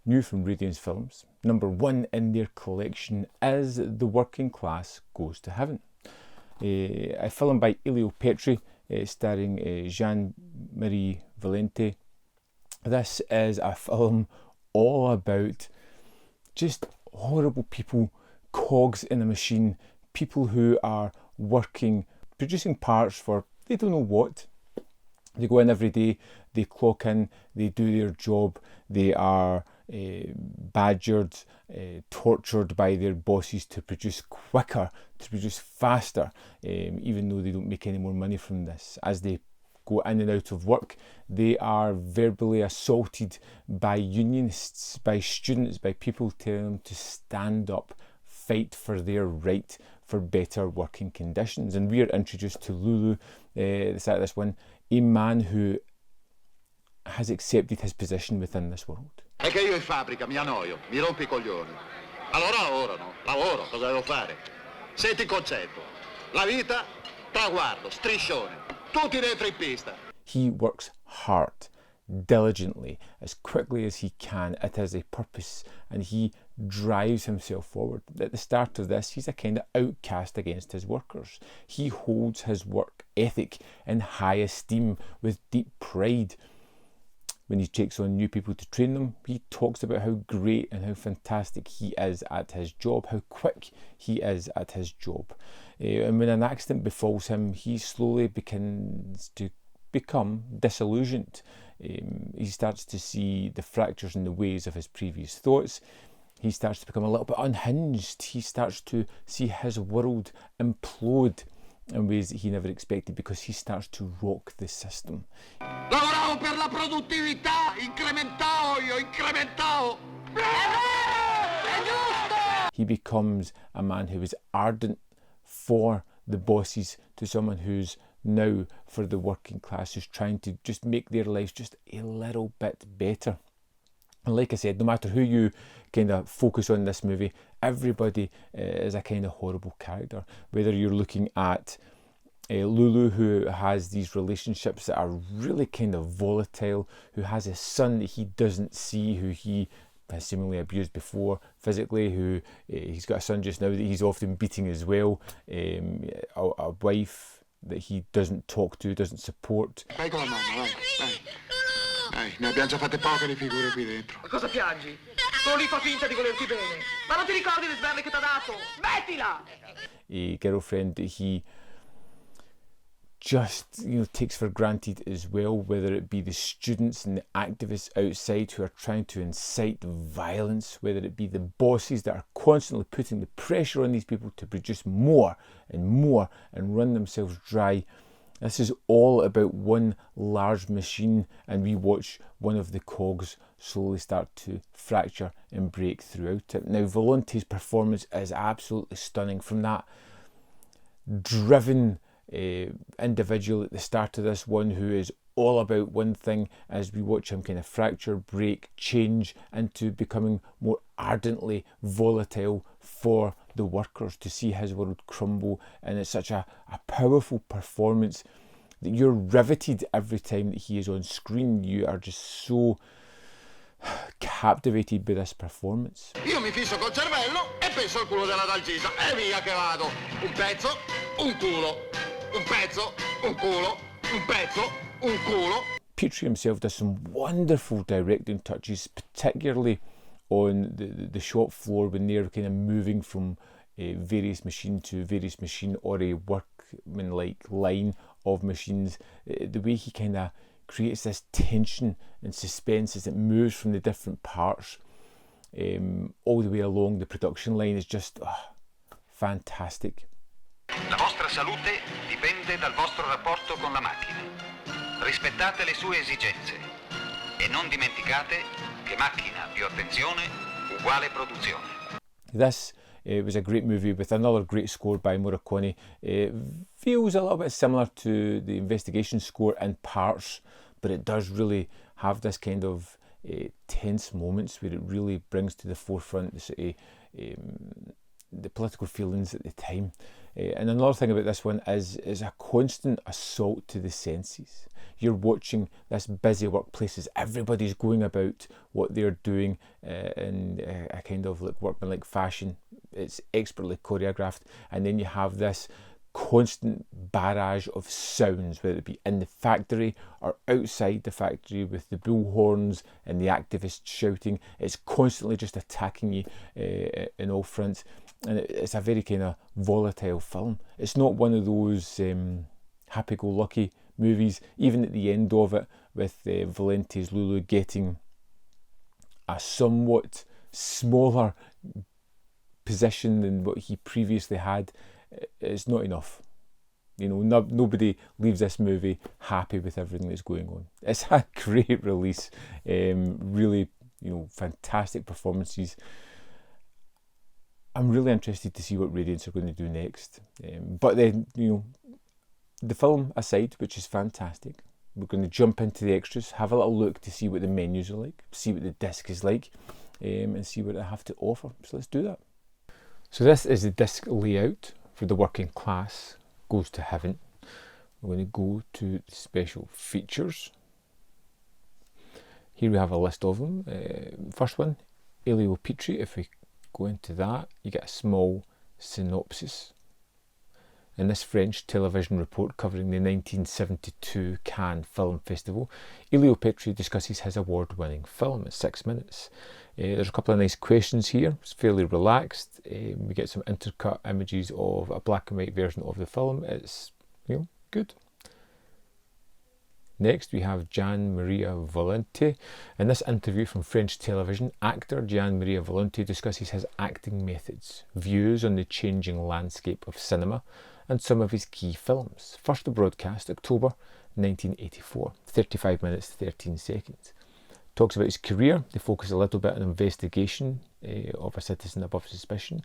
new from Radiance films. Number 1 in their collection is The Working Class Goes to Heaven, a film by Elio Petri, starring Jean-Marie Valente. This is a film all about just horrible people, cogs in a machine, people who are working, producing parts for they don't know what. They go in every day, they clock in, they do their job, they are badgered, tortured by their bosses to produce quicker, to produce faster, even though they don't make any more money from this. As they go in and out of work, they are verbally assaulted by unionists, by students, by people telling them to stand up, fight for their right for better working conditions. And we are introduced to Lulu, this one, a man who has accepted his position within this world. È che io in fabbrica mi annoio, mi rompo i coglioni. Allora lavorano, lavoro, cosa devo fare? Senti il concetto. La vita, traguardo, striscione, tutti dentro in pista. He works hard, diligently, as quickly as he can. It has a purpose and he drives himself forward. At the start of this, he's a kind of outcast against his workers. He holds his work ethic in high esteem with deep pride. When he takes on new people to train them, he talks about how great and how fantastic he is at his job, how quick he is at his job. And when an accident befalls him, he slowly begins to become disillusioned. He starts to see the fractures in the ways of his previous thoughts. He starts to become a little bit unhinged. He starts to see his world implode in ways that he never expected because he starts to rock the system. Lavoravo per la produttività, incrementavo. He becomes a man who is ardent for the bosses to someone who's now for the working class, who's trying to just make their lives just a little bit better. And like I said, no matter who you kind of focus on in this movie, everybody is a kind of horrible character. Whether you're looking at Lulu, who has these relationships that are really kind of volatile, who has a son that he doesn't see, who he has seemingly abused before physically, who he's got a son just now that he's often beating as well, a wife that he doesn't talk to, doesn't support. Vai con la mamma, vai. Dai, ne abbiamo già fatte poche di figure qui dentro. Ma cosa piangi? Solo lì fa finta di volerti bene. Ma non ti ricordi le sberle che t'ha dato? Smettila! A girlfriend that he just takes for granted as well, whether it be the students and the activists outside who are trying to incite violence, whether it be the bosses that are constantly putting the pressure on these people to produce more and more and run themselves dry. This is all about one large machine, and we watch one of the cogs slowly start to fracture and break throughout it. Now, Valente's performance is absolutely stunning. From that driven individual at the start of this one who is all about one thing, as we watch him kind of fracture, break, change into becoming more ardently volatile for the workers, to see his world crumble. And it's such a powerful performance that you're riveted every time that he is on screen. You are just so captivated by this performance. Io mi fisso col cervello e penso al culo della dalgisa e via che vado. Un pezzo, un culo. Un pezzo, un culo. Un pezzo, un culo. Petri himself does some wonderful directing touches, particularly on the shop floor when they're kind of moving from various machine to various machine, or a workman-like line of machines. The way he kind of creates this tension and suspense as it moves from the different parts all the way along the production line is just fantastic. La vostra salute dipende dal vostro rapporto con la macchina. Rispettate le sue esigenze e non dimenticate che macchina più attenzione uguale produzione. This was a great movie with another great score by Morricone. It feels a little bit similar to the investigation score in parts, but it does really have this kind of tense moments where it really brings to the forefront the political feelings at the time. And another thing about this one is a constant assault to the senses. You're watching this busy workplaces. Everybody's going about what they're doing in a kind of like workmanlike fashion. It's expertly choreographed, and then you have this constant barrage of sounds, whether it be in the factory or outside the factory with the bullhorns and the activists shouting. It's constantly just attacking you in all fronts, and it's a very kind of volatile film. It's not one of those happy-go-lucky movies. Even at the end of it, with Valente's Lulu getting a somewhat smaller position than what he previously had, it's not enough. You know, nobody leaves this movie happy with everything that's going on. It's a great release, really, you know, fantastic performances. I'm really interested to see what Radiance are going to do next. But then, you know, the film aside, which is fantastic, we're going to jump into the extras, have a little look to see what the menus are like, see what the disc is like, and see what I have to offer. So let's do that. So this is the disc layout for The Working Class Goes to Heaven. We're going to go to the special features. Here we have a list of them. First one, Elio Petri. If we go into that, you get a small synopsis. In this French television report covering the 1972 Cannes Film Festival, Elio Petri discusses his award-winning film at 6 minutes. There's a couple of nice questions here. It's fairly relaxed. We get some intercut images of a black and white version of the film. It's, you know, good. Next, we have Gian Maria Volonté. In this interview from French television, actor Gian Maria Volonté discusses his acting methods, views on the changing landscape of cinema, and some of his key films. First to broadcast, October 1984, 35 minutes 13 seconds. Talks about his career. They focus a little bit on investigation of a citizen above suspicion,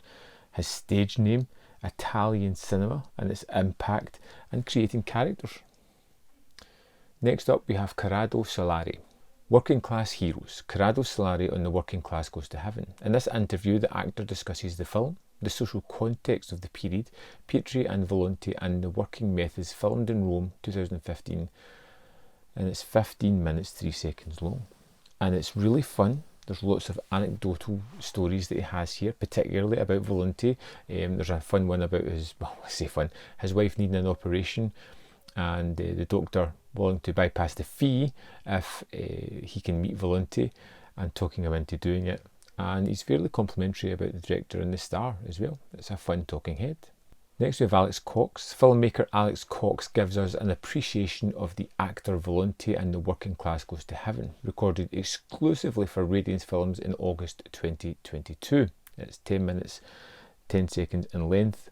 his stage name, Italian cinema and its impact, and creating characters. Next up we have Corrado Solari. Working Class Heroes, Corrado Solari on The Working Class Goes to Heaven. In this interview, the actor discusses the film, the social context of the period, Petri and Volonté, and the working methods filmed in Rome 2015, and it's 15 minutes 3 seconds long. And it's really fun. There's lots of anecdotal stories that he has here, particularly about Volonté. There's a fun one about his, well, I say fun, his wife needing an operation, and the doctor willing to bypass the fee if he can meet Volonté, and talking him into doing it. And he's fairly complimentary about the director and the star as well. It's a fun talking head. Next we have Alex Cox. Filmmaker Alex Cox gives us an appreciation of the actor Volonté and The Working Class Goes to Heaven, recorded exclusively for Radiance Films in August 2022. It's 10 minutes 10 seconds in length,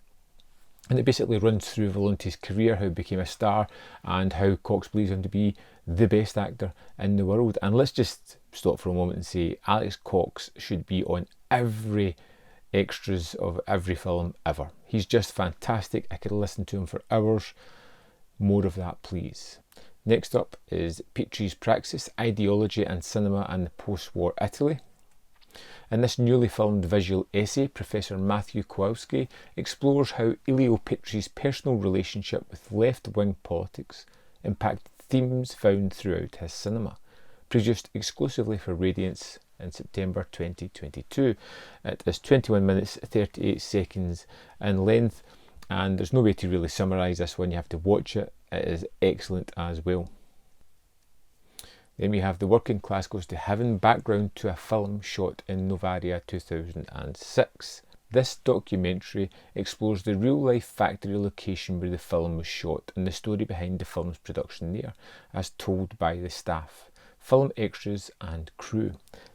and it basically runs through Volonté's career, how he became a star, and how Cox believes him to be the best actor in the world. And let's just stop for a moment and say Alex Cox should be on every extras of every film ever. He's just fantastic. I could listen to him for hours. More of that, please. Next up is Petri's Praxis, Ideology and Cinema and the Post-War Italy. In this newly filmed visual essay, Professor Matthew Kowalski explores how Elio Petri's personal relationship with left-wing politics impacted themes found throughout his cinema. Produced exclusively for Radiance in September 2022. It is 21 minutes 38 seconds in length, and there's no way to really summarise this one. You have to watch it. It is excellent as well. Then we have The Working Class Goes to Heaven, background to a film shot in Novaria 2006. This documentary explores the real-life factory location where the film was shot and the story behind the film's production there, as told by the staff, film extras and crew.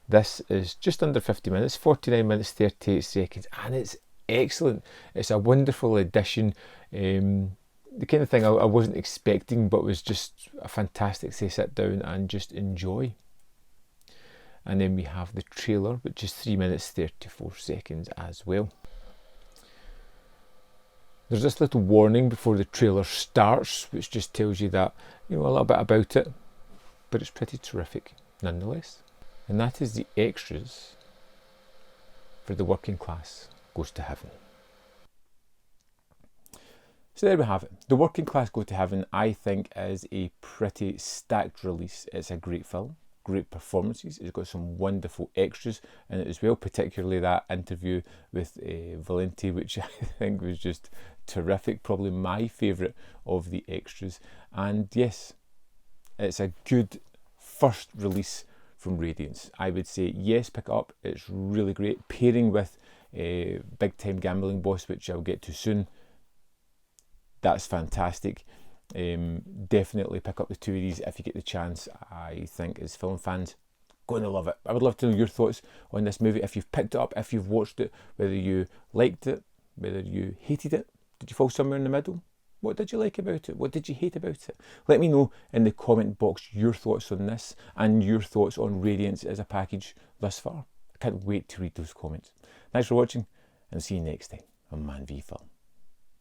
This is just under 50 minutes, 49 minutes 38 seconds, and it's excellent. It's a wonderful addition, the kind of thing I wasn't expecting, but was just a fantastic to sit down and just enjoy. And then we have the trailer, which is 3 minutes 34 seconds as well. There's this little warning before the trailer starts, which just tells you that, you know, a little bit about it, but it's pretty terrific nonetheless. And that is the extras for The Working Class Goes to Heaven. So there we have it. The Working Class Go to Heaven, I think, is a pretty stacked release. It's a great film, great performances. It's got some wonderful extras in it as well, particularly that interview with Valenti, which I think was just terrific. Probably my favourite of the extras. And yes, it's a good first release from Radiance. I would say yes, pick it up. It's really great. Pairing with Big Time Gambling Boss, which I'll get to soon. That's fantastic. Definitely pick up the two of these if you get the chance. I think as film fans, going to love it. I would love to know your thoughts on this movie. If you've picked it up, if you've watched it, whether you liked it, whether you hated it. Did you fall somewhere in the middle? What did you like about it? What did you hate about it? Let me know in the comment box your thoughts on this and your thoughts on Radiance as a package thus far. I can't wait to read those comments. Thanks for watching and see you next time on Man v Film.